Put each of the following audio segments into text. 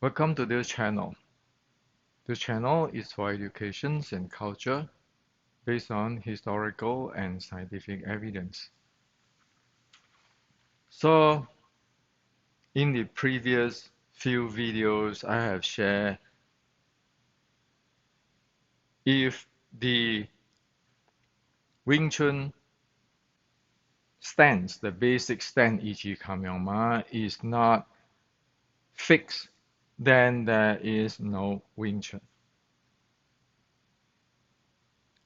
Welcome to this channel. This channel is for education and culture based on historical and scientific evidence. So, in the previous few videos I have shared, if the Wing Chun stance, the basic stance Yi Kamyangma is not fixed, then there is no Wing Chun.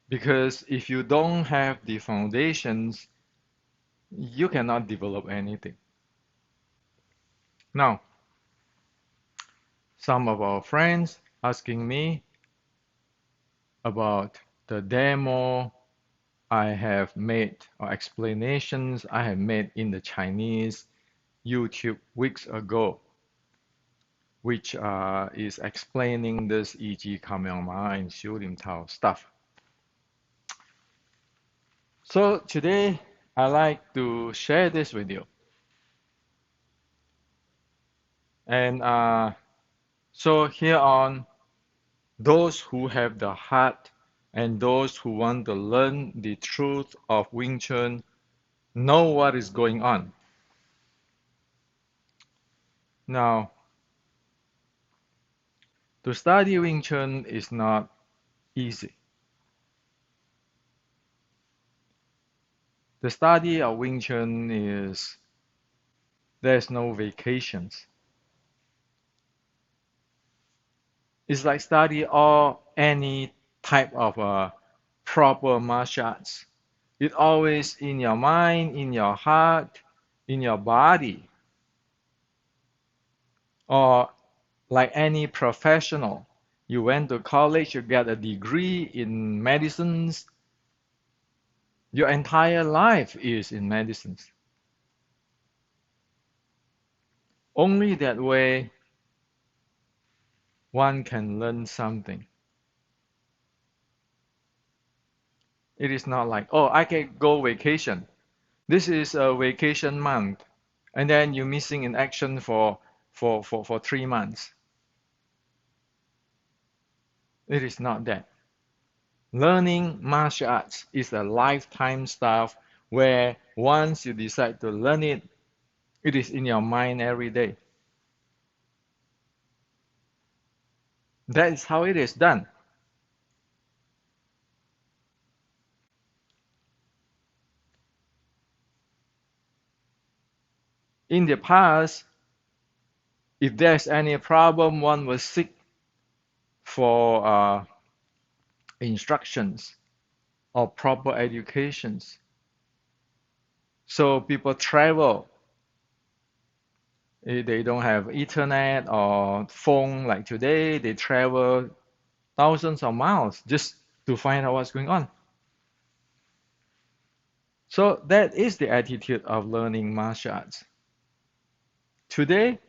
Because if you don't have the foundations, you cannot develop anything. Now, some of our friends asking me about the demo I have made or explanations I have made in the Chinese YouTube weeks ago, which is explaining this 一级 Kamehameha and 修灵Tao stuff. So today I like to share this with you. And so here on those who have the heart and those who want to learn the truth of Wing Chun know what is going on. Now, to study Wing Chun is not easy. The study of Wing Chun is there's no vacations. It's like study all any type of proper martial arts. It's always in your mind, in your heart, in your body. Or like any professional, you went to college, you get a degree in medicines. Your entire life is in medicines. Only that way one can learn something. It is not like, oh, I can go vacation. This is a vacation month, and then you're missing in action for 3 months. It is not that. Learning martial arts is a lifetime stuff where once you decide to learn it, it is in your mind every day. That is how it is done. In the past, if there's any problem, one will seek for instructions or proper educations. So people travel. They don't have internet or phone like today. They travel thousands of miles just to find out what's going on. So that is the attitude of learning martial arts. Today,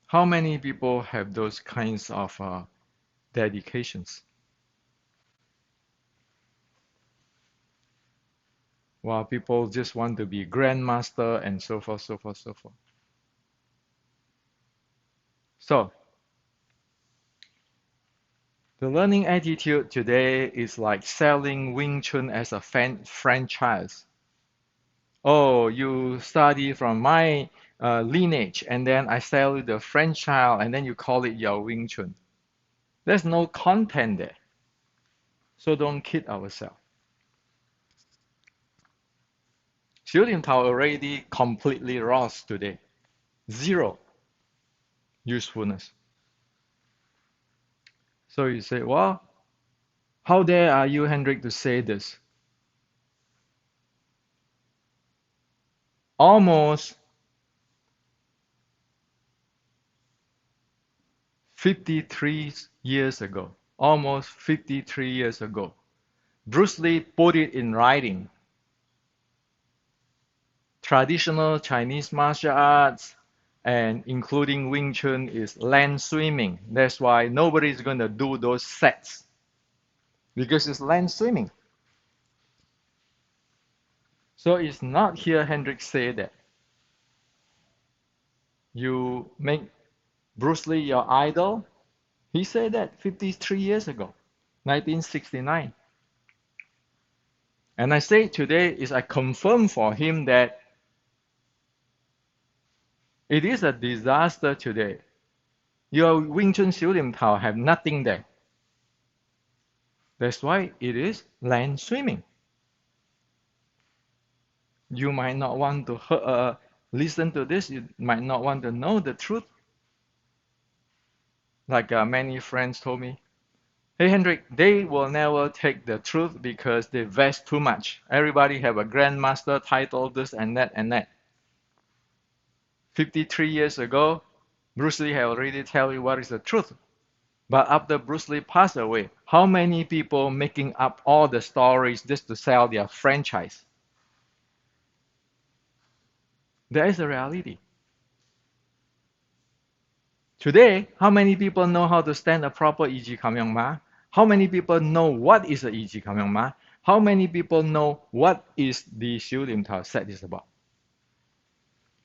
how many people have those kinds of dedications? While people just want to be grandmaster and so forth, so forth, so forth. So, the learning attitude today is like selling Wing Chun as a franchise. Oh, you study from my lineage, and then I sell you the franchise, and then you call it your Wing Chun. There's no content there. So don't kid ourselves. Shooting Tao already completely lost today. Zero usefulness. So you say, well, how dare are you, Hendrik, to say this? Almost 53 years ago, almost 53 years ago, Bruce Lee put it in writing. Traditional Chinese martial arts and including Wing Chun is land swimming. That's why nobody is going to do those sets because it's land swimming. So it's not here Hendrik said that. You make Bruce Lee your idol. He said that 53 years ago, 1969. And I say today is I confirm for him that it is a disaster today. Your Wing Chun Xiu Lim Tao have nothing there. That's why it is land swimming. You might not want to listen to this. You might not want to know the truth. Like many friends told me, hey Hendrik, they will never take the truth because they vest too much. Everybody have a grandmaster title, this and that and that. 53 years ago, Bruce Lee had already tell you what is the truth. But after Bruce Lee passed away, how many people making up all the stories just to sell their franchise? There is a reality. Today, how many people know how to stand a proper 一级 kamyongma? How many people know what is a 一级 kamyongma? How many people know what is the Xiu Lim Tao set is about?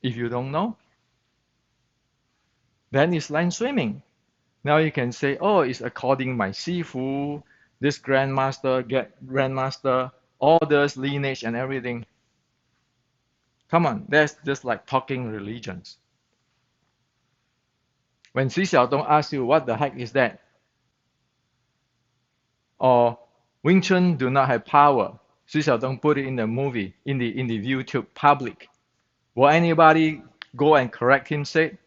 If you don't know, then it's land swimming. Now you can say, oh, it's according my sifu, this grandmaster, get grandmaster, all this lineage and everything. Come on, that's just like talking religions. When Xi Xiaodong asks you, what the heck is that? Or Wing Chun do not have power. Xi Xiaodong put it in the movie, in the YouTube public. Will anybody go and correct him, say,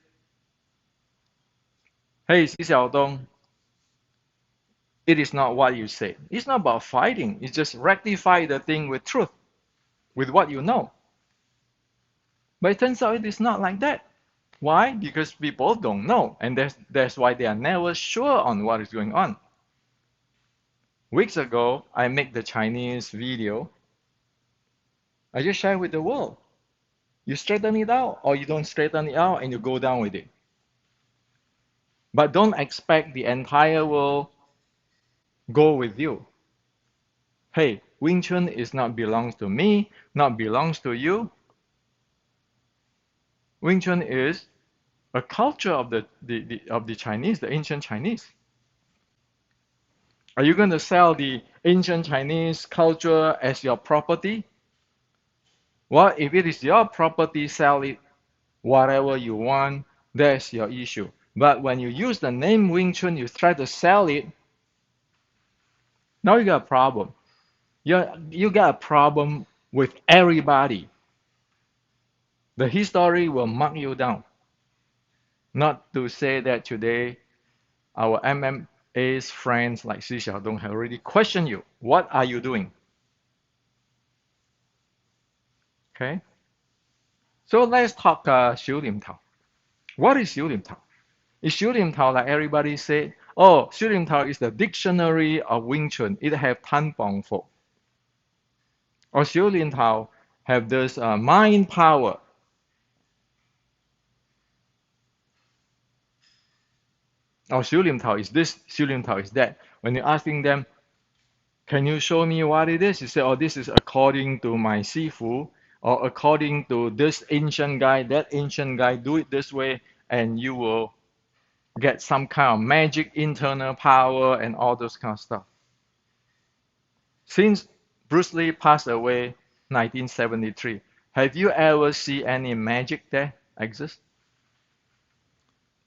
hey, Xi Xiaodong, it is not what you say. It's not about fighting. It's just rectify the thing with truth, with what you know. But it turns out it is not like that. Why? Because people don't know, and that's why they are never sure on what is going on. Weeks ago, I make the Chinese video. I just share with the world. You straighten it out, or you don't straighten it out, and you go down with it. But don't expect the entire world go with you. Hey, Wing Chun is not belongs to me, not belongs to you. Wing Chun is a culture of the Chinese, the ancient Chinese. Are you going to sell the ancient Chinese culture as your property? Well, if it is your property, sell it whatever you want. That's your issue. But when you use the name Wing Chun, you try to sell it. Now you got a problem. You got a problem with everybody. The history will mark you down. Not to say that today our MMA's friends like Xi Xiaodong have already questioned you. What are you doing? Okay. So let's talk Xiu Lim Tao. What is Xiu Lim Tao? Is Xiu Lim Tao like everybody say? Oh, Xiu Lim Tao is the dictionary of Wing Chun. It have Tan Bong Fo. Or Xiu Lim Tao have this mind power. Or Xiu Lim Tao is this, Xiu Lim Tao is that. When you're asking them, can you show me what it is? You say, oh, this is according to my sifu, or according to this ancient guy, that ancient guy, do it this way, and you will get some kind of magic internal power and all those kind of stuff. Since Bruce Lee passed away 1973, have you ever seen any magic there exist?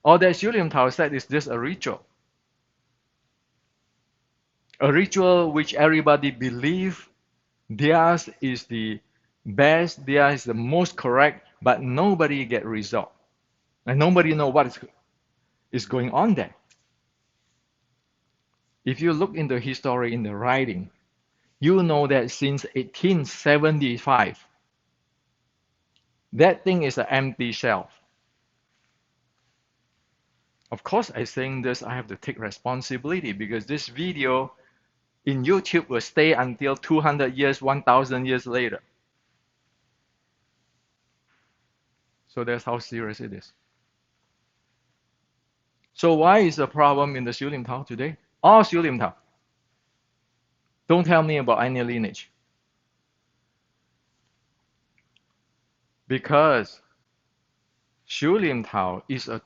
All that Xiu Lim Tao said is just a ritual. A ritual which everybody believe theirs is the best, theirs is the most correct, but nobody get result. And nobody know what is going on there. If you look into history in the writing, you know that since 1875, that thing is an empty shell. Of course, I saying this, I have to take responsibility because this video in YouTube will stay until 200 years, 1,000 years later. So that's how serious it is. So why is the problem in the Xiu Lim Tao today? All Xiu Lim Tao. Don't tell me about any lineage. Because Shu Lim Tao is a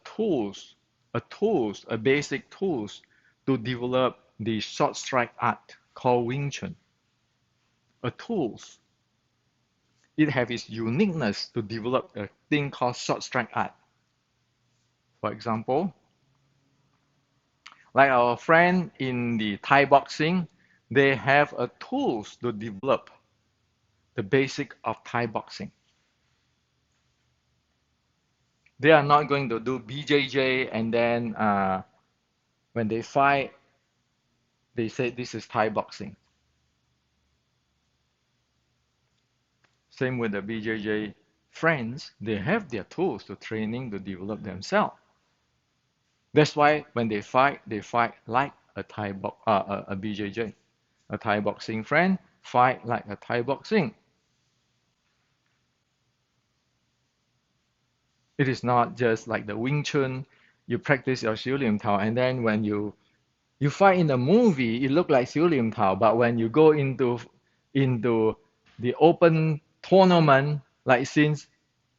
basic tools to develop the short strike art called Wing Chun. A tools. It has its uniqueness to develop a thing called short strike art. For example, like our friend in the Thai boxing, they have a tools to develop the basic of Thai boxing. They are not going to do BJJ and then when they fight, they say this is Thai boxing. Same with the BJJ friends, they have their tools to training to develop themselves. That's why when they fight like a a BJJ. A Thai boxing friend fight like a Thai boxing. It is not just like the Wing Chun. You practice your Xiu Lim Tao, and then when you fight in the movie, it look like Xiu Lim Tao, but when you go into the open tournament, like since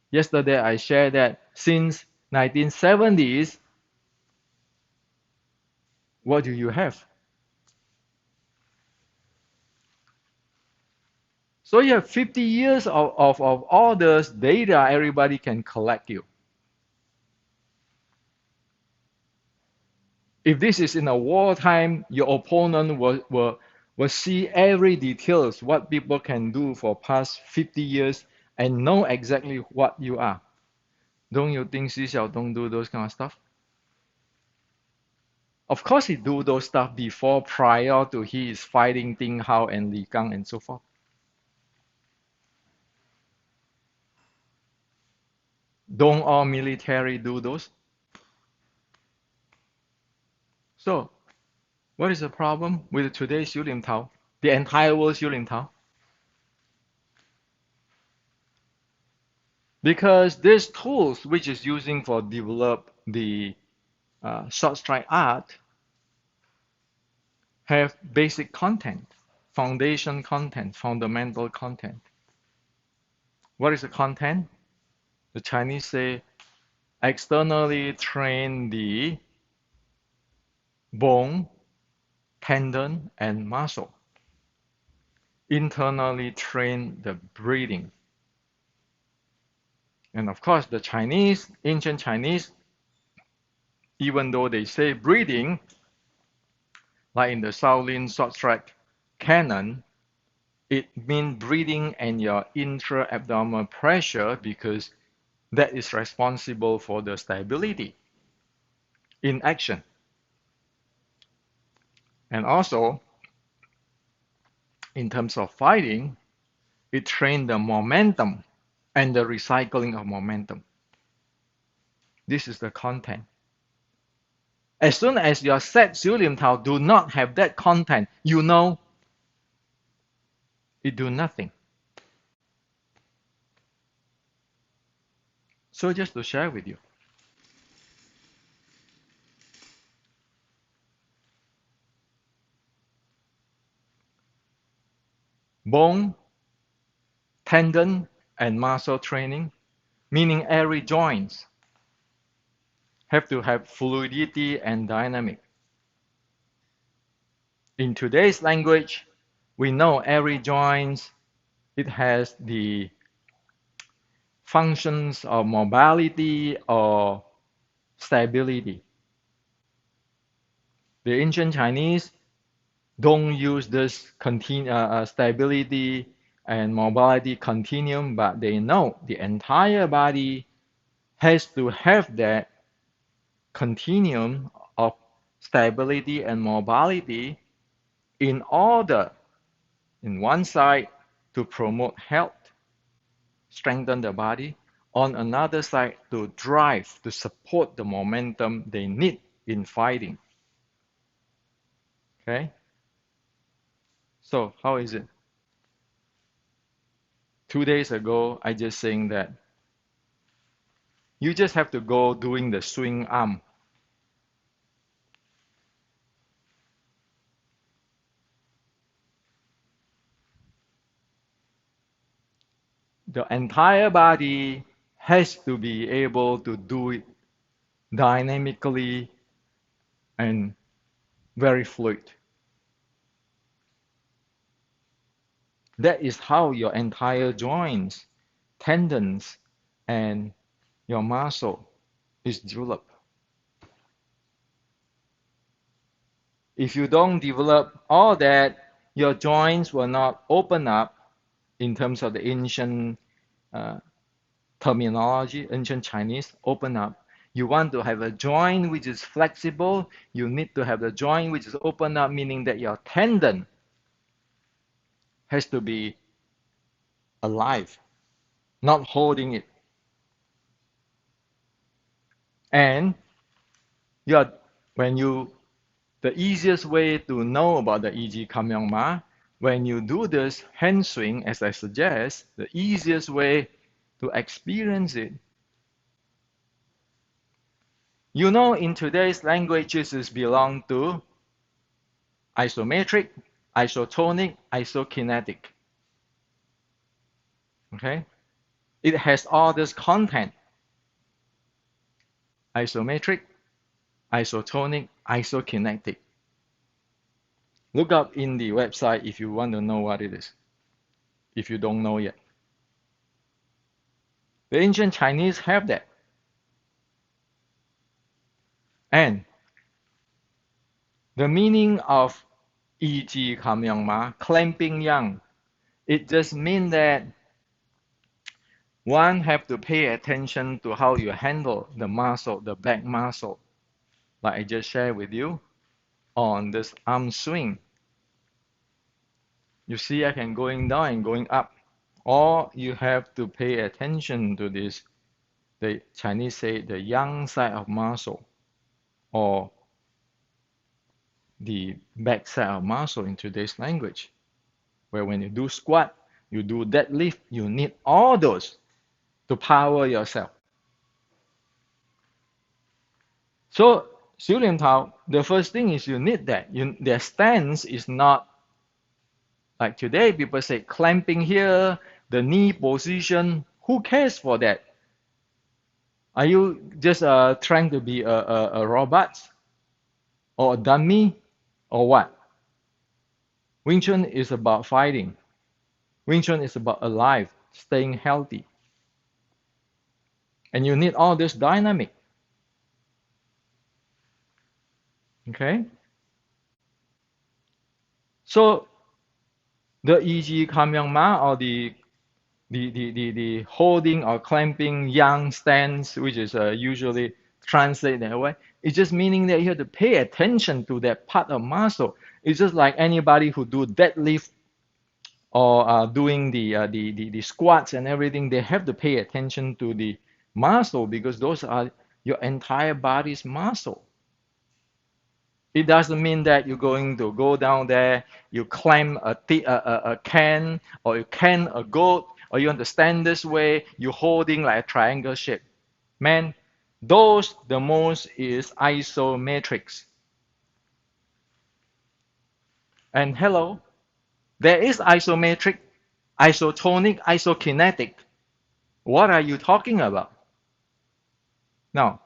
yesterday I shared that since 1970s, what do you have? So you have 50 years of all this data everybody can collect you. If this is in a wartime, your opponent will see every details what people can do for past 50 years and know exactly what you are. Don't you think Xi Xiaodong do those kind of stuff? Of course he do those stuff before, prior to he is fighting Ding Hao and Li Gang and so forth. Don't all military do those? So, what is the problem with today's Xiu Lim Tao? The entire world Xiu Lim Tao? Because these tools which is using for develop the short strike art have basic content, foundation content, fundamental content. What is the content? The Chinese say externally train the bone, tendon, and muscle. Internally train the breathing. And of course, the Chinese, ancient Chinese, even though they say breathing, like in the Shaolin short strike canon, it means breathing and your intra-abdominal pressure because that is responsible for the stability in action. And also, in terms of fighting, it trains the momentum and the recycling of momentum. This is the content. As soon as your set Xiu Lim Tao do not have that content, you know it do nothing. So just to share with you. Bone, tendon, and muscle training, meaning every joints have to have fluidity and dynamic. In today's language, we know every joint, it has the functions of mobility or stability. The ancient Chinese don't use this stability and mobility continuum, but they know the entire body has to have that continuum of stability and mobility in order, in one side, to promote health, strengthen the body, on another side, to drive, to support the momentum they need in fighting. Okay? So, how is it? 2 days ago, I just saying that you just have to go doing the swing arm. The entire body has to be able to do it dynamically and very fluid. That is how your entire joints, tendons, and your muscle is developed. If you don't develop all that, your joints will not open up in terms of the ancient uh, terminology, ancient Chinese, open up. You want to have a joint which is flexible, you need to have the joint which is open up, meaning that your tendon has to be alive, not holding it. And you're, when you, the easiest way to know about the E.G. Kamyongma, when you do this hand swing, as I suggest, the easiest way to experience it. You know, in today's languages, it belong to isometric, isotonic, isokinetic. Okay? It has all this content. Isometric, isotonic, isokinetic. Look up in the website if you want to know what it is, if you don't know yet. The ancient Chinese have that. And the meaning of E.G. Kamyongma, clamping yang, it just means that one have to pay attention to how you handle the muscle, the back muscle, like I just shared with you on this arm swing. You see I can going down and going up. Or you have to pay attention to this, the Chinese say the yang side of muscle, or the back side of muscle in today's language, where when you do squat, you do deadlift, you need all those to power yourself. So, Xiu Lian Tao, the first thing is you need that. Their stance is not like today, people say clamping here, the knee position. Who cares for that? Are you just trying to be a robot or a dummy or what? Wing Chun is about fighting. Wing Chun is about alive, staying healthy. And you need all this dynamic. Okay? So the E.G. Kamyangma, or the holding or clamping yang stance, which is usually translated that way, it's just meaning that you have to pay attention to that part of muscle. It's just like anybody who do deadlift or doing the squats and everything, they have to pay attention to the muscle because those are your entire body's muscle. It doesn't mean that you're going to go down there, you climb a can, or you can a goat, or you understand this way, you're holding like a triangle shape. Man, those the most is isometrics. And hello, there is isometric, isotonic, isokinetic. What are you talking about? Now,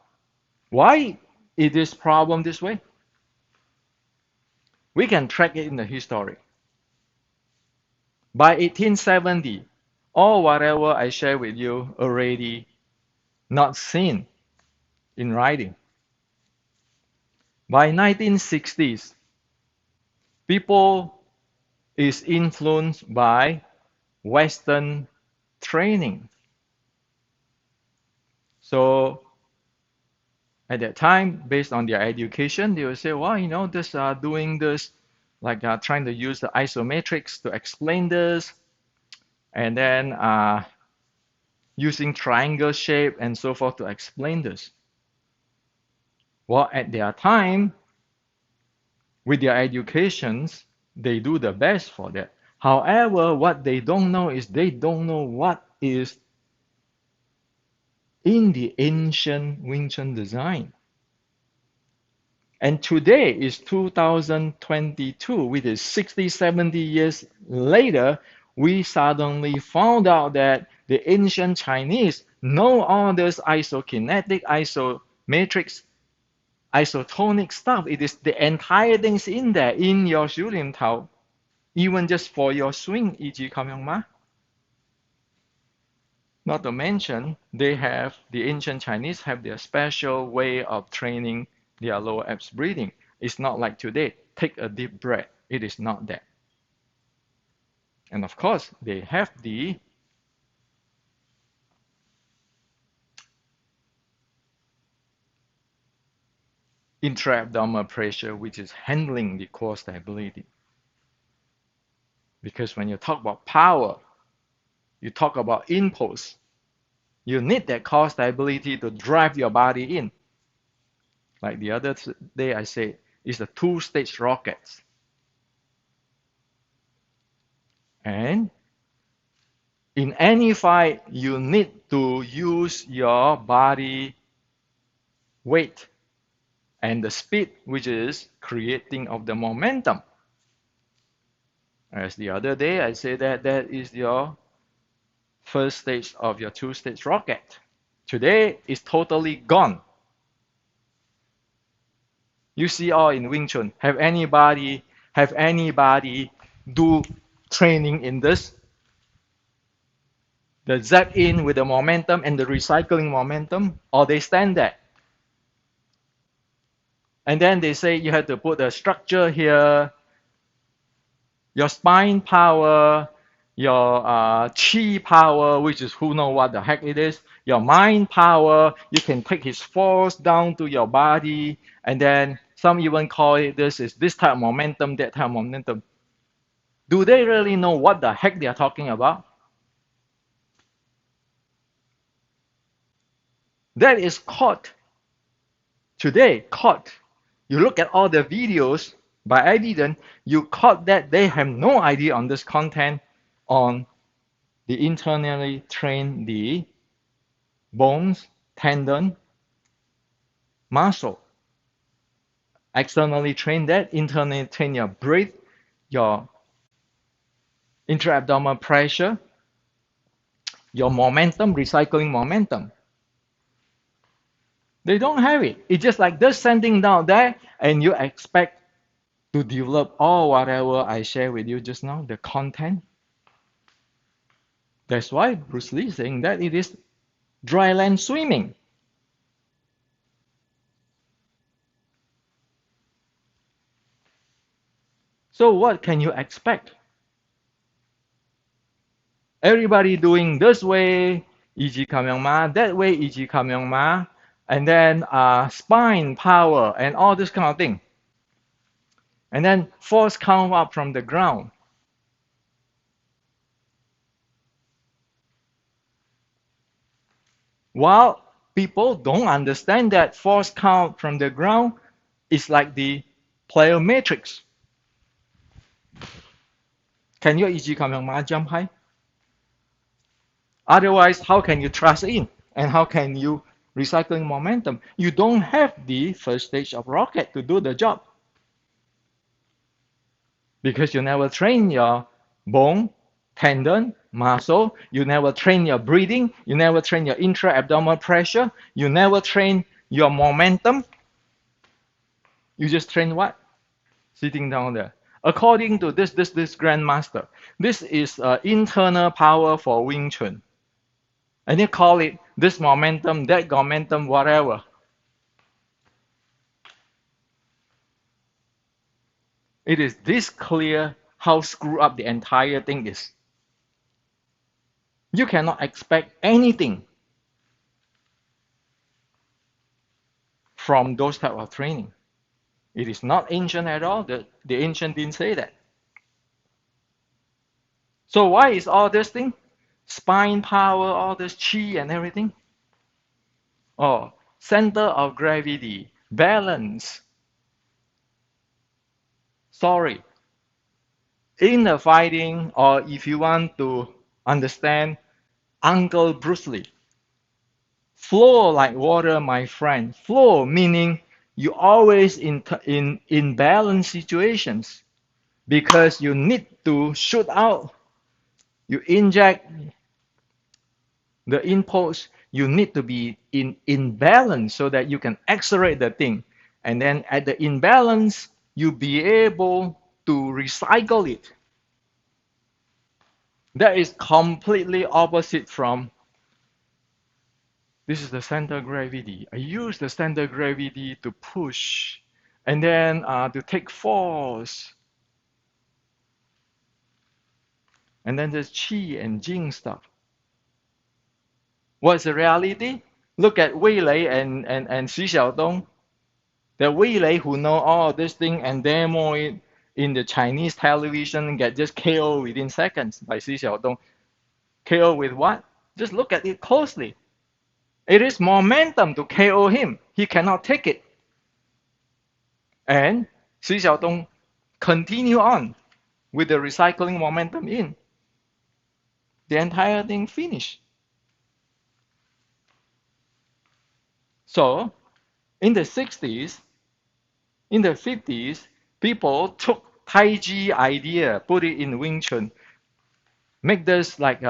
why is this problem this way? We can track it in the history. By 1870, all whatever I share with you already not seen in writing. By 1960s, people is influenced by Western training. So at that time, based on their education, they will say, well, you know, this doing this, like trying to use the isometrics to explain this, and then using triangle shape and so forth to explain this. Well, at their time, with their educations, they do the best for that. However, what they don't know is they don't know what is in the ancient Wing Chun design. And today is 2022, which is 60, 70 years later, we suddenly found out that the ancient Chinese know all this isokinetic, isometrics, isotonic stuff. It is the entire things in there in your 小念头, even just for your swing, 意志咁樣嘛? Not to mention, the ancient Chinese have their special way of training their lower abs breathing. It's not like today, take a deep breath. It is not that. And of course, they have the intra-abdominal pressure, which is handling the core stability. Because when you talk about power, you talk about impulse, you need that core stability to drive your body in. Like the other day I said, it's the two-stage rockets. And in any fight, you need to use your body weight and the speed, which is creating of the momentum. As the other day, I said that is your first stage of your two-stage rocket. Today is totally gone. You see all in Wing Chun. Have anybody do training in this? The zap in with the momentum and the recycling momentum, or they stand there. And then they say you have to put a structure here, your spine power, your chi power, which is who know what the heck it is, your mind power, you can take his force down to your body, and then some even call it this type of momentum, that type of momentum. Do they really know what the heck they are talking about? That is caught. Today, caught. You look at all the videos by evidence, you caught that they have no idea on this content on the internally train the bones, tendon, muscle. Externally train that, internally train your breath, your intra-abdominal pressure, your momentum, recycling momentum. They don't have it. It's just like this sending down there, and you expect to develop all whatever I share with you just now, the content. That's why Bruce Lee is saying that it is dry land swimming. So what can you expect? Everybody doing this way, 一级 kamyongma, that way, 一级 kamyongma, and then spine power and all this kind of thing. And then force come up from the ground. While people don't understand that force count from the ground is like the plyometrics. Can your 一级 kamyongma jump high? Otherwise, how can you thrust in? And how can you recycling momentum? You don't have the first stage of rocket to do the job. Because you never train your bone, tendon, muscle, you never train your breathing, you never train your intra-abdominal pressure, you never train your momentum. You just train what? Sitting down there. According to this grandmaster, this is internal power for Wing Chun. And you call it this momentum, that momentum, whatever. It is this clear how screwed up the entire thing is. You cannot expect anything from those type of training. It is not ancient at all. The ancient didn't say that. So why is all this thing? Spine power, all this chi and everything? Oh, center of gravity, balance. Sorry. In the fighting, or if you want to understand Uncle Bruce Lee, flow like water, my friend. Flow meaning you always in balance situations because you need to shoot out. You inject The impulse, you need to be in balance so that you can accelerate the thing. And then at the imbalance, you be able to recycle it. That is completely opposite from this is the center gravity. I use the center gravity to push and then to take force. And then there's qi and jing stuff. What's the reality? Look at Wei Lei and Xu Xiaodong. The Wei Lei who know all this thing and demo it in the Chinese television get just KO within seconds by Xu Xiaodong. KO with what? Just look at it closely. It is momentum to KO him. He cannot take it. And Xu Xiaodong continue on with the recycling momentum in. The entire thing finished. So, in the 60s, in the 50s, people took Tai Chi idea, put it in Wing Chun, make this like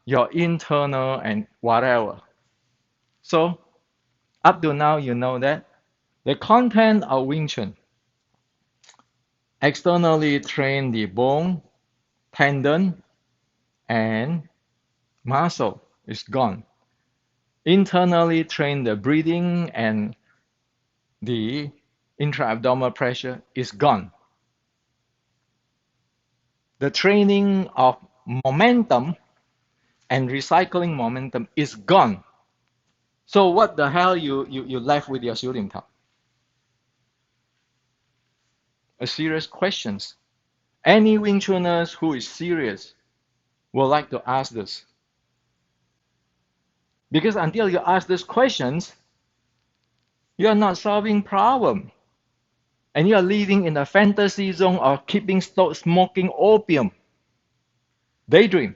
your internal and whatever. So, up to now, you know that the content of Wing Chun externally train the bone, tendon, and muscle is gone. Internally train the breathing and the intra-abdominal pressure is gone. The training of momentum and recycling momentum is gone. So what the hell you left with your Xiu Lim Tao? A serious questions. Any Wing Chuners who is serious will like to ask this. Because until you ask these questions, you are not solving problem. And you are living in a fantasy zone of keeping smoking opium. Daydream.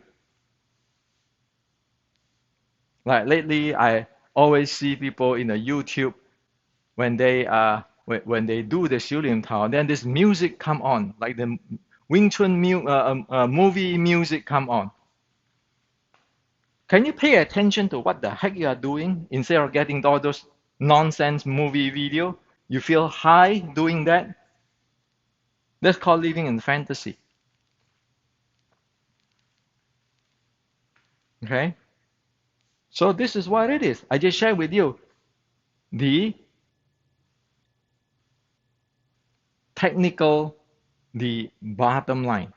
Like lately, I always see people in the YouTube when they when they do the Xiu Lim Tao, then this music come on, like the Wing Chun movie music come on. Can you pay attention to what the heck you are doing instead of getting all those nonsense movie video? You feel high doing that? That's called living in fantasy. Okay? So this is what it is. I just shared with you the technical, the bottom line,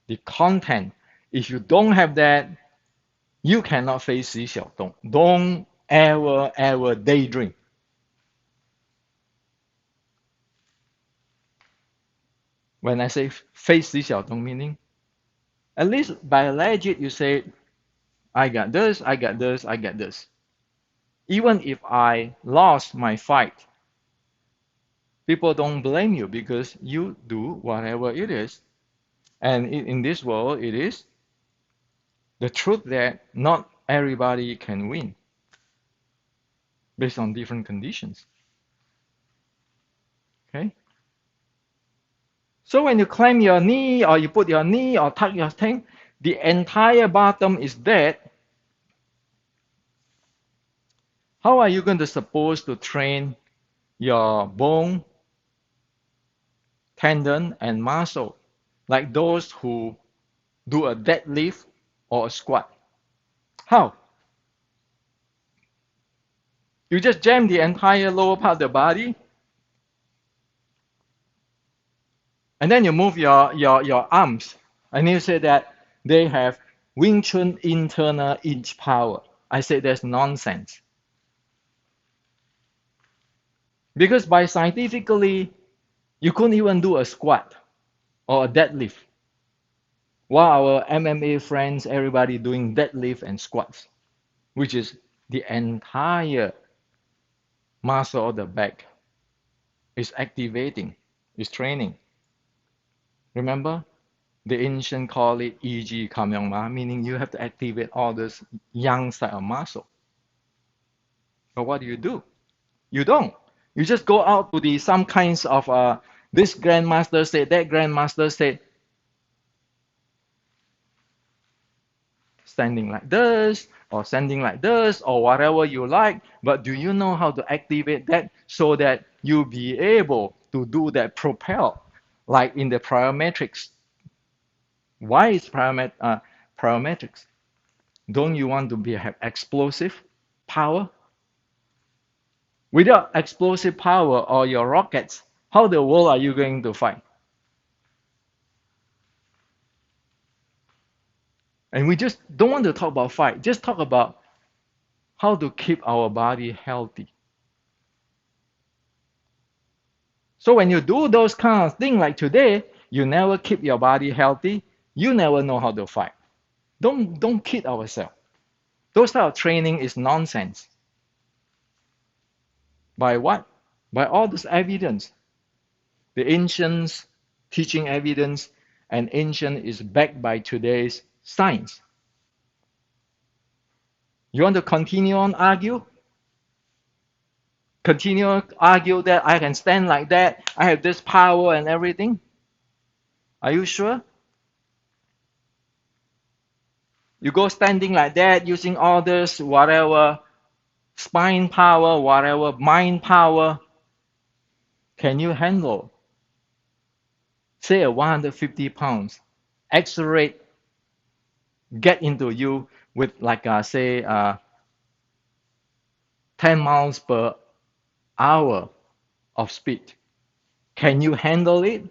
the content. If you don't have that, you cannot face Xi Xiaodong. Don't ever daydream. When I say face Xi Xiaodong, meaning at least by legit you say, I got this, I got this, I got this. Even if I lost my fight, people don't blame you because you do whatever it is. And in this world, it is the truth that not everybody can win based on different conditions. Okay? So when you climb your knee or you put your knee or tuck your thing, the entire bottom is dead. How are you going to supposed to train your bone, tendon, and muscle like those who do a deadlift or a squat? How? You just jam the entire lower part of the body, and then you move your arms, and you say that they have Wing Chun internal inch power. I say that's nonsense. Because by scientifically, you couldn't even do a squat or a deadlift. While our MMA friends, everybody doing deadlift and squats, which is the entire muscle of the back is activating, is training. Remember, the ancient call it EG Kamyongma, meaning you have to activate all this yang side of muscle. But what do? You don't. You just go out to the some kinds of this grandmaster said, that grandmaster said, standing like this, or something like this or whatever you like, but do you know how to activate that so that you be able to do that propel like in the plyometrics? Why is plyometrics? Don't you want to have explosive power? Without explosive power or your rockets, how the world are you going to fight? And we just don't want to talk about fight. Just talk about how to keep our body healthy. So when you do those kind of things like today, you never keep your body healthy. You never know how to fight. Don't kid ourselves. Those type of training is nonsense. By what? By all this evidence. The ancients teaching evidence, and ancient is backed by today's science. You want to continue on argue? Continue argue that I can stand like that, I have this power and everything? Are you sure? You go standing like that using all this whatever spine power, whatever mind power, can you handle, say, a 150 pounds accelerate, get into you with like say 10 miles per hour of speed? Can you handle it?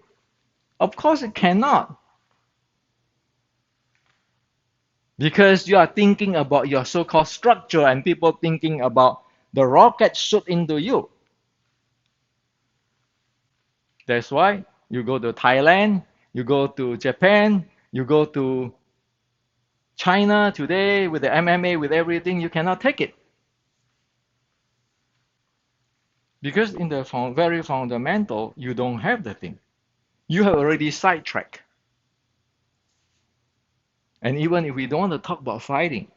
Of course it cannot. Because you are thinking about your so-called structure and people thinking about the rocket shoot into you. That's why you go to Thailand, you go to Japan, you go to China today with the MMA, with everything, you cannot take it. Because in the very fundamental, you don't have the thing. You have already sidetracked. And even if we don't want to talk about fighting,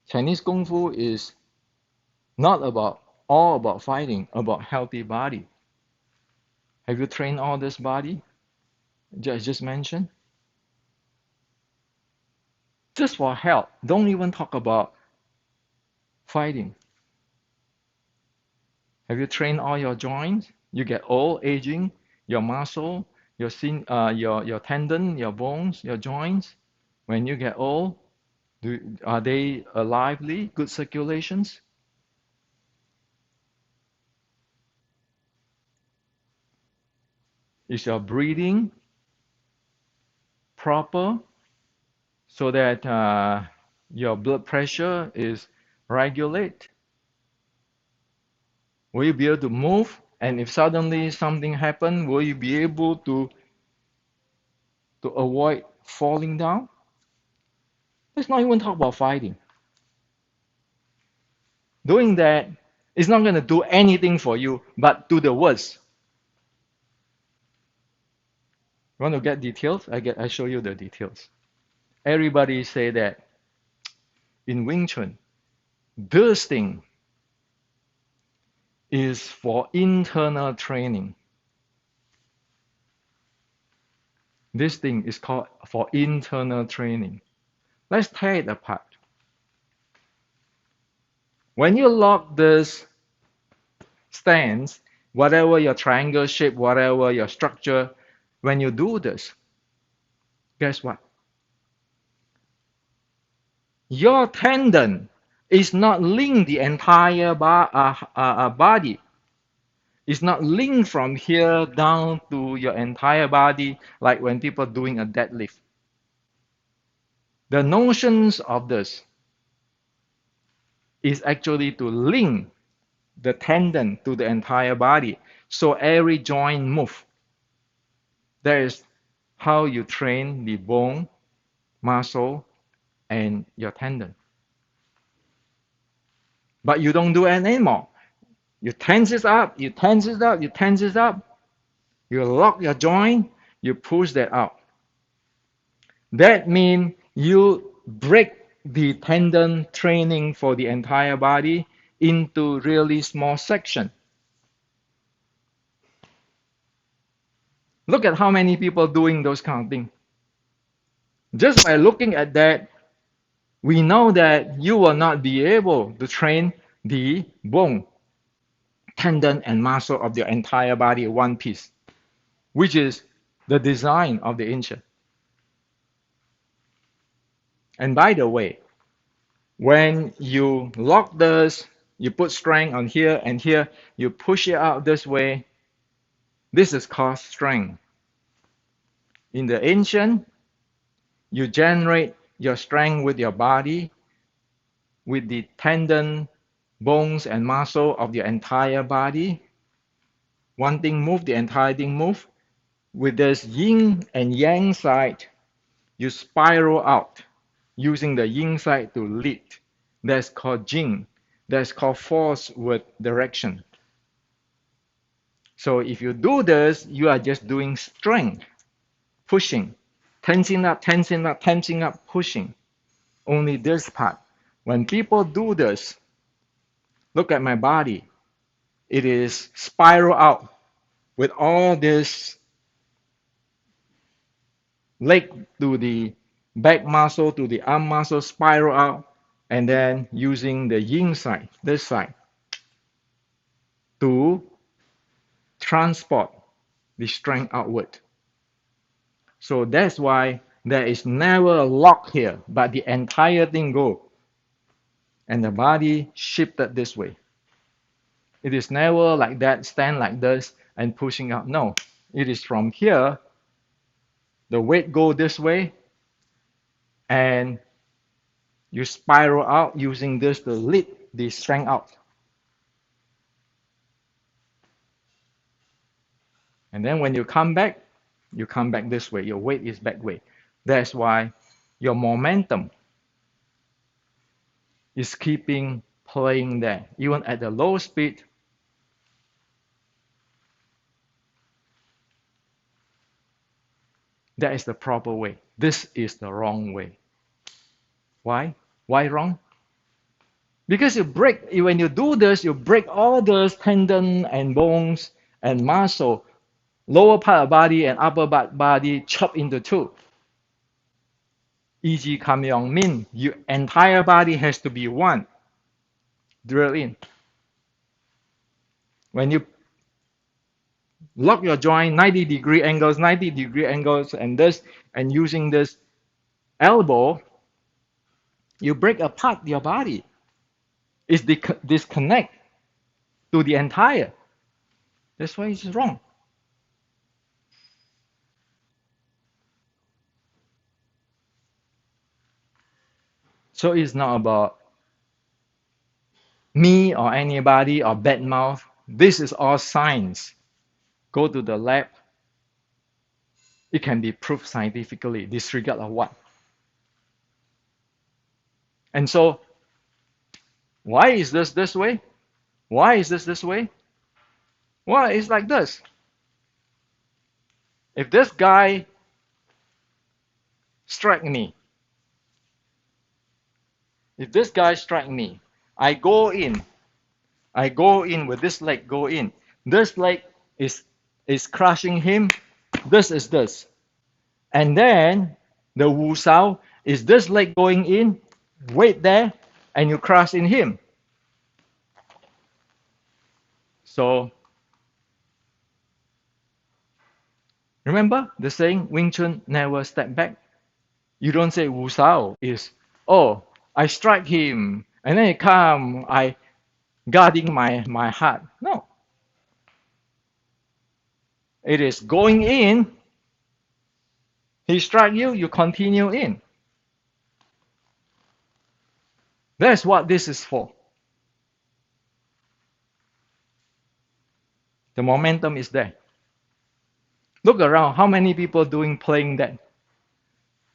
Chinese Kung Fu is not about all about fighting, about healthy body. Have you trained all this body? Just mentioned? Just for health. Don't even talk about fighting. Have you trained all your joints? You get old, aging, your muscle, your tendon, your bones, your joints. When you get old, are they lively, good circulations? Is your breathing proper so that your blood pressure is regulate? Will you be able to move? And if suddenly something happen, will you be able to avoid falling down? Let's not even talk about fighting. Doing that is not going to do anything for you, but do the worst. You want to get details? I show you the details. Everybody say that in Wing Chun, this thing is for internal training. This thing is called for internal training. Let's tear it apart. When you lock this stance, whatever your triangle shape, whatever your structure, when you do this, guess what? Your tendon is not linked the entire body. It's not linked from here down to your entire body like when people doing a deadlift. The notions of this is actually to link the tendon to the entire body so every joint move. That is how you train the bone, muscle, and your tendon. But you don't do it anymore. You tense it up, you tense it up, you tense it up. You lock your joint, you push that out. That means you break the tendon training for the entire body into really small section. Look at how many people doing those kind of things. Just by looking at that, we know that you will not be able to train the bone, tendon, and muscle of your entire body in one piece, which is the design of the ancient. And by the way, when you lock this, you put strength on here and here, you push it out this way. This is called strength. In the ancient, you generate your strength with your body, with the tendon, bones, and muscle of your entire body. One thing move, the entire thing move. With this yin and yang side, you spiral out using the yin side to lead. That's called jing. That's called force with direction. So if you do this, you are just doing strength, pushing, tensing up, tensing up, tensing up, pushing. Only this part. When people do this, look at my body. It is spiral out with all this leg to the back muscle to the arm muscle spiral out, and then using the yin side, this side, to transport the strength outward. So that's why there is never a lock here, but the entire thing go, and the body shifted this way. It is never like that, stand like this and pushing out. No, it is from here, the weight go this way, and you spiral out using this to lead the strength out. And then when you come back this way. Your weight is back way. That's why your momentum is keeping playing there. Even at the low speed, that is the proper way. This is the wrong way. Why? Why wrong? Because when you do this, you break all those tendon and bones and muscle, lower part of body and upper body chop into two. E.g. Kamyong mean your entire body has to be one. Drill in. When you lock your joint 90-degree angles, and this, and using this elbow, you break apart your body. It's disconnect to the entire. That's why it's wrong. So it's not about me or anybody or bad mouth. This is all science. Go to the lab. It can be proved scientifically. Disregard of what? And so, why is this way? Why is this way? Well, it's like this. If this guy strike me, if this guy strike me, I go in with this leg, go in. This leg is crushing him. This is this. And then the Wu Sao is this leg going in, weight there, and you crush in him. So remember the saying, Wing Chun never step back. You don't say Wu Sao is, oh, I strike him, and then he come, I guarding my heart. No. It is going in, he strike you, you continue in. That's what this is for. The momentum is there. Look around, how many people playing that?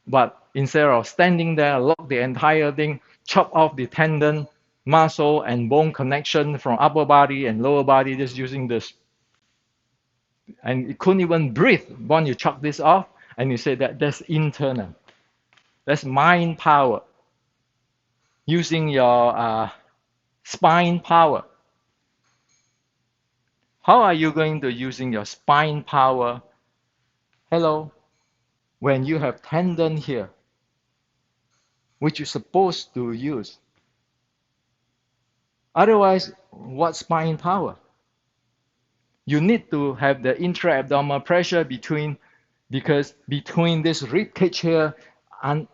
But instead of standing there, lock the entire thing, chop off the tendon, muscle, and bone connection from upper body and lower body, just using this. And you couldn't even breathe when you chop this off, and you say that's internal. That's mind power. Using your spine power. How are you going to using your spine power? Hello, when you have tendon here, which you're supposed to use. Otherwise, what spine power? You need to have the intra-abdominal pressure because between this rib cage here and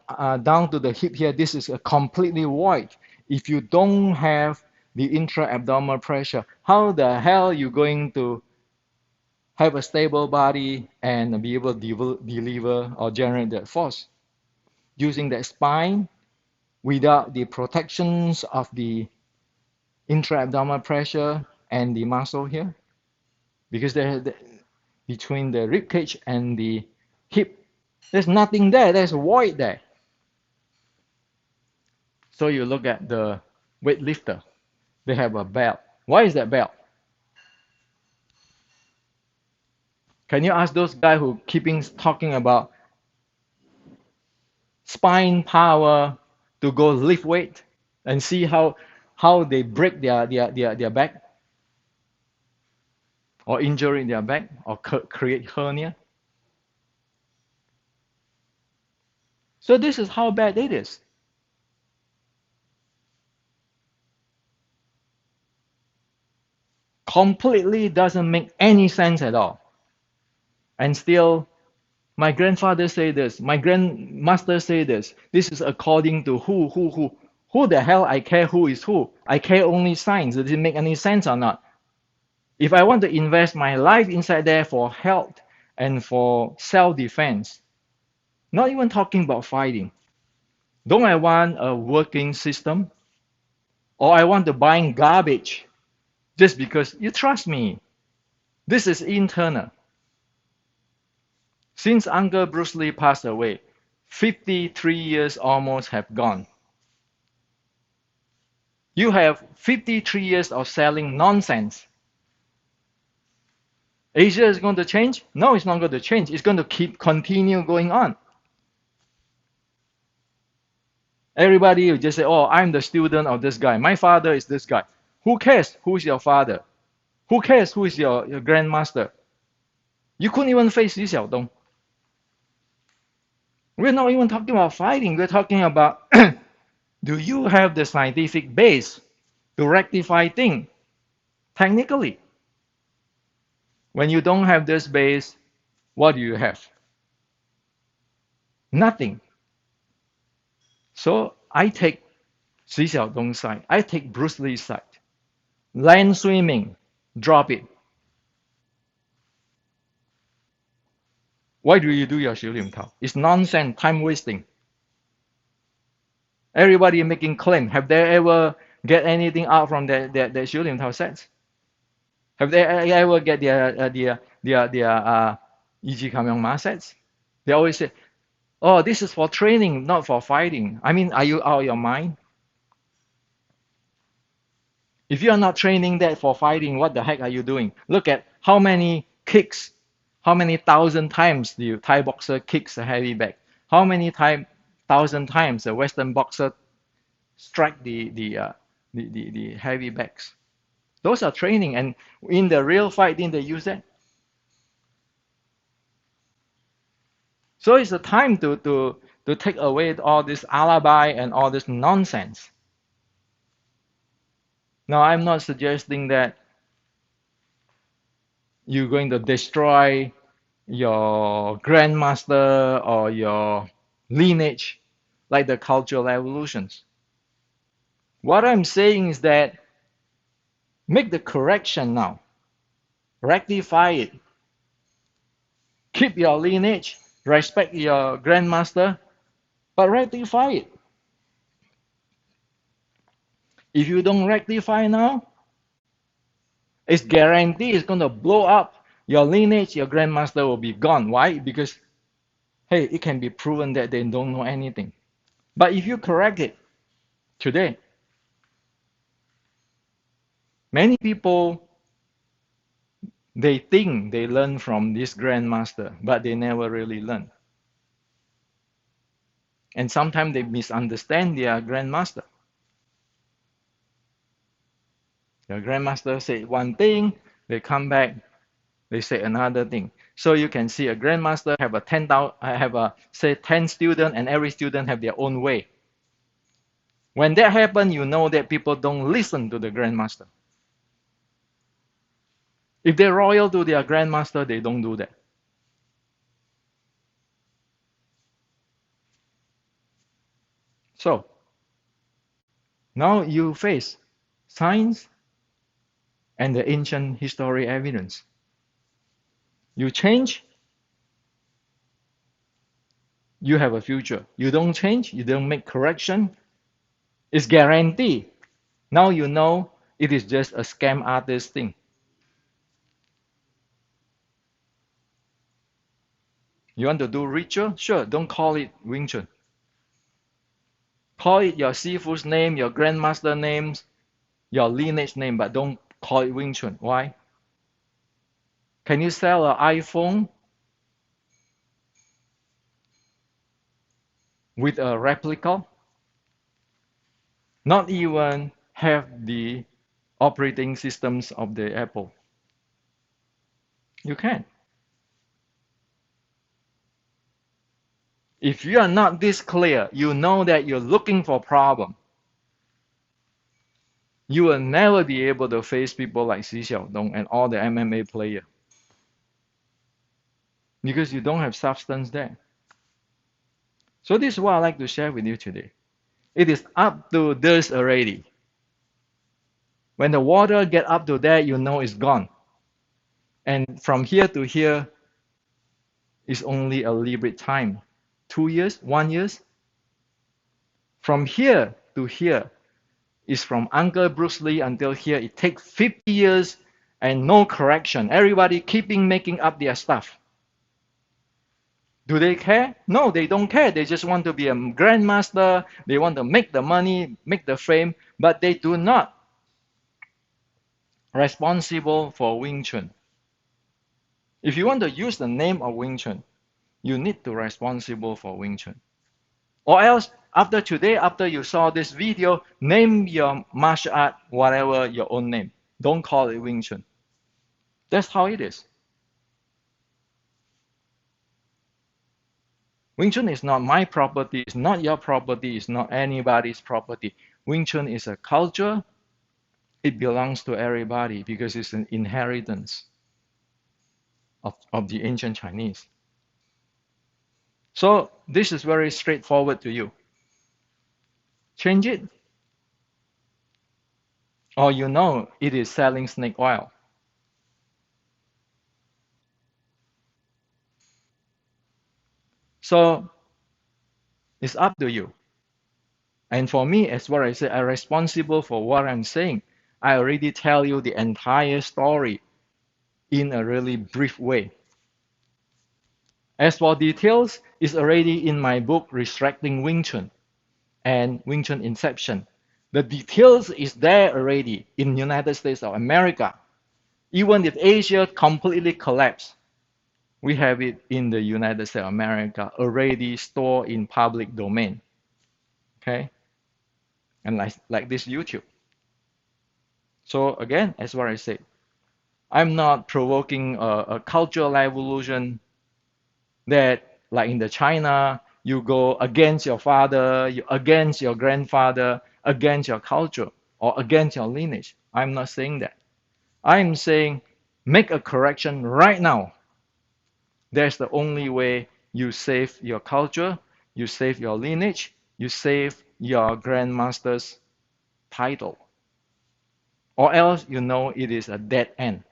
down to the hip here, this is a completely void. If you don't have the intra-abdominal pressure, how the hell are you going to have a stable body and be able to deliver or generate that force? Using the spine without the protections of the intra-abdominal pressure and the muscle here, because between the rib cage and the hip, there's nothing there. There's a void there. So you look at the weightlifter. They have a belt. Why is that belt? Can you ask those guys who keeping talking about spine power to go lift weight and see how they break their back or injury in their back or create hernia? So this is how bad it is. Completely doesn't make any sense at all. And still, my grandfather say this, my grandmaster say this. This is according to who? Who the hell I care who is who? I care only science. Does it make any sense or not? If I want to invest my life inside there for health and for self-defense, not even talking about fighting, don't I want a working system? Or I want to buy garbage just because you trust me? This is internal. Since Uncle Bruce Lee passed away, 53 years almost have gone. You have 53 years of selling nonsense. Asia is going to change? No, it's not going to change. It's going to continue going on. Everybody will just say, oh, I'm the student of this guy. My father is this guy. Who cares who is your father? Who cares who is your grandmaster? You couldn't even face Li Xiaodong. We're not even talking about fighting. We're talking about do you have the scientific base to rectify things technically? When you don't have this base, what do you have? Nothing. So I take Xi Xiaodong's side. I take Bruce Lee's side. Land swimming, drop it. Why do you do your Xiu Lim Tao? It's nonsense, time wasting. Everybody making claim. Have they ever get anything out from their Xiu Lim Tao sets? Have they ever get their Yi Kam Yong Ma sets? They always say, oh, this is for training, not for fighting. I mean, are you out of your mind? If you are not training that for fighting, what the heck are you doing? Look at how many kicks, how many thousand times the Thai boxer kicks a heavy bag. How many thousand times a Western boxer strike the heavy bags. Those are training, and in the real fighting they use that. So it's the time to take away all this alibi and all this nonsense. Now, I'm not suggesting that you're going to destroy your grandmaster or your lineage like the cultural evolutions. What I'm saying is that make the correction now. Rectify it. Keep your lineage, respect your grandmaster, but rectify it. If you don't rectify now, it's guaranteed it's going to blow up. Your lineage, your grandmaster will be gone. Why? Because, hey, it can be proven that they don't know anything. But if you correct it today, many people, they think they learn from this grandmaster, but they never really learn. And sometimes they misunderstand their grandmaster. Your grandmaster said one thing, they come back, they say another thing. So you can see a grandmaster have a 10 student, and every student have their own way. When that happens, you know that people don't listen to the grandmaster. If they're loyal to their grandmaster, they don't do that. So now you face science and the ancient history evidence. You change, you have a future. You don't change, you don't make correction, it's guaranteed. Now you know it is just a scam artist thing. You want to do ritual? Sure, don't call it Wing Chun. Call it your Sifu's name, your grandmaster names, your lineage name, but don't call it Wing Chun. Why? Can you sell an iPhone with a replica? Not even have the operating systems of the Apple. You can. If you are not this clear, you know that you're looking for problem. You will never be able to face people like Xi Xiaodong and all the MMA player because you don't have substance there. So this is what I'd like to share with you today. It is up to this already. When the water get up to there, you know it's gone. And from here to here is only a little bit time. 2 years, 1 year. From here to here is from Uncle Bruce Lee until here. It takes 50 years and no correction. Everybody keeping making up their stuff. Do they care? No, they don't care. They just want to be a grandmaster. They want to make the money, make the fame, but they do not responsible for Wing Chun. If you want to use the name of Wing Chun, you need to responsible for Wing Chun. Or else, after today, after you saw this video, name your martial art whatever your own name. Don't call it Wing Chun. That's how it is. Wing Chun is not my property, it's not your property, it's not anybody's property. Wing Chun is a culture. It belongs to everybody because it's an inheritance of the ancient Chinese. So this is very straightforward to you. Change it, or you know it is selling snake oil. So it's up to you. And for me, as what I said, I'm responsible for what I'm saying. I already tell you the entire story in a really brief way. As for details, it's already in my book, Restricting Wing Chun and Wing Chun Inception. The details is there already in United States of America. Even if Asia completely collapsed, we have it in the United States of America already stored in public domain. Okay? And like this YouTube. So again, as what I said, I'm not provoking a cultural evolution that, like in the China, you go against your father, you against your grandfather, against your culture, or against your lineage. I'm not saying that. I'm saying make a correction right now. That's the only way you save your culture, you save your lineage, you save your grandmaster's title. Or else you know it is a dead end.